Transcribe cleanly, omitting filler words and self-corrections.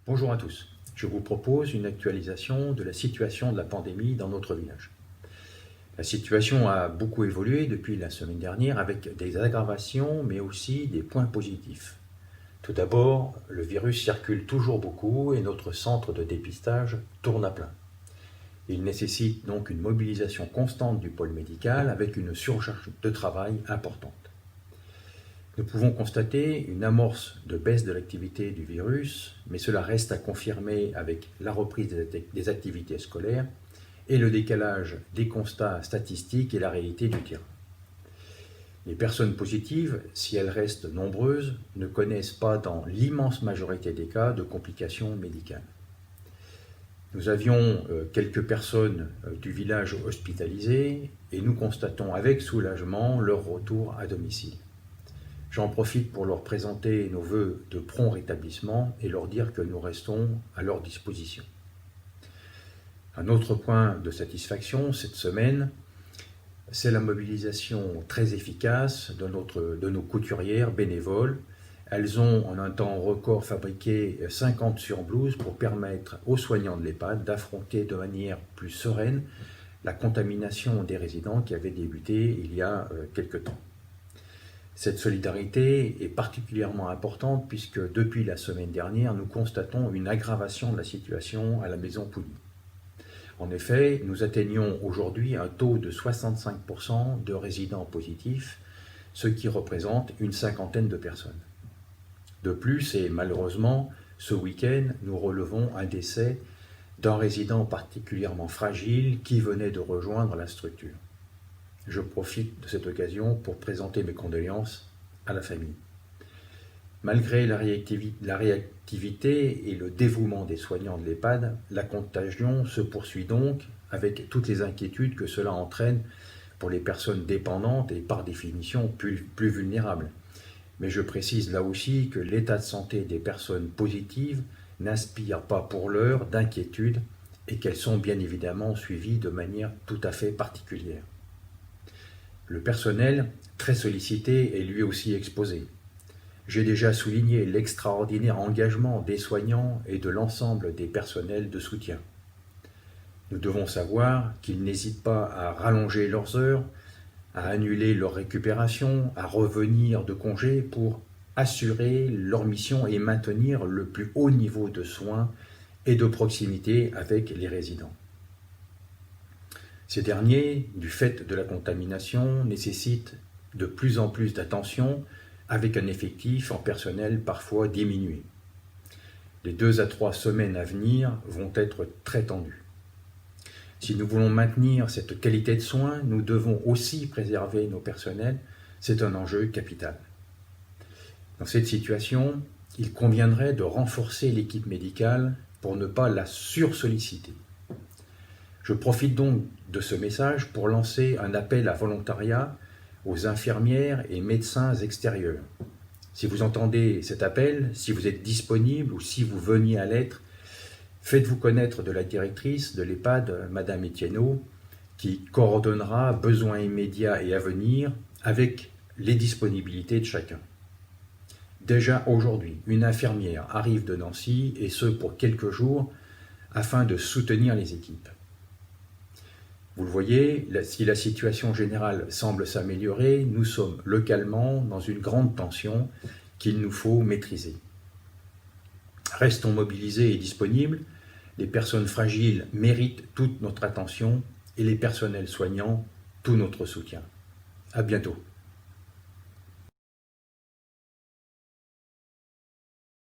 Bonjour à tous, je vous propose une actualisation de la situation de la pandémie dans notre village. La situation a beaucoup évolué depuis la semaine dernière avec des aggravations mais aussi des points positifs. Tout d'abord, le virus circule toujours beaucoup et notre centre de dépistage tourne à plein. Il nécessite donc une mobilisation constante du pôle médical avec une surcharge de travail importante. Nous pouvons constater une amorce de baisse de l'activité du virus, mais cela reste à confirmer avec la reprise des activités scolaires et le décalage des constats statistiques et la réalité du terrain. Les personnes positives, si elles restent nombreuses, ne connaissent pas dans l'immense majorité des cas de complications médicales. Nous avions quelques personnes du village hospitalisées et nous constatons avec soulagement leur retour à domicile. J'en profite pour leur présenter nos vœux de prompt rétablissement et leur dire que nous restons à leur disposition. Un autre point de satisfaction cette semaine, c'est la mobilisation très efficace de nos couturières bénévoles. Elles ont en un temps record fabriqué 50 surblouses pour permettre aux soignants de l'EHPAD d'affronter de manière plus sereine la contamination des résidents qui avait débuté il y a quelque temps. Cette solidarité est particulièrement importante puisque depuis la semaine dernière, nous constatons une aggravation de la situation à la maison Pouilly. En effet, nous atteignons aujourd'hui un taux de 65% de résidents positifs, ce qui représente une cinquantaine de personnes. De plus, et malheureusement, ce week-end, nous relevons un décès d'un résident particulièrement fragile qui venait de rejoindre la structure. Je profite de cette occasion pour présenter mes condoléances à la famille. Malgré la réactivité et le dévouement des soignants de l'EHPAD, la contagion se poursuit donc avec toutes les inquiétudes que cela entraîne pour les personnes dépendantes et par définition plus vulnérables. Mais je précise là aussi que l'état de santé des personnes positives n'inspire pas pour l'heure d'inquiétude et qu'elles sont bien évidemment suivies de manière tout à fait particulière. Le personnel, très sollicité, est lui aussi exposé. J'ai déjà souligné l'extraordinaire engagement des soignants et de l'ensemble des personnels de soutien. Nous devons savoir qu'ils n'hésitent pas à rallonger leurs heures, à annuler leur récupération, à revenir de congé pour assurer leur mission et maintenir le plus haut niveau de soins et de proximité avec les résidents. Ces derniers, du fait de la contamination, nécessitent de plus en plus d'attention avec un effectif en personnel parfois diminué. Les 2 à 3 semaines à venir vont être très tendues. Si nous voulons maintenir cette qualité de soins, nous devons aussi préserver nos personnels. C'est un enjeu capital. Dans cette situation, il conviendrait de renforcer l'équipe médicale pour ne pas la sursolliciter. Je profite donc de ce message pour lancer un appel à volontariat aux infirmières et médecins extérieurs. Si vous entendez cet appel, si vous êtes disponible ou si vous veniez à l'être, faites-vous connaître de la directrice de l'EHPAD, Madame Etienneau, qui coordonnera besoins immédiats et à venir avec les disponibilités de chacun. Déjà aujourd'hui, une infirmière arrive de Nancy et ce pour quelques jours afin de soutenir les équipes. Vous le voyez, si la situation générale semble s'améliorer, nous sommes localement dans une grande tension qu'il nous faut maîtriser. Restons mobilisés et disponibles. Les personnes fragiles méritent toute notre attention et les personnels soignants tout notre soutien. À bientôt.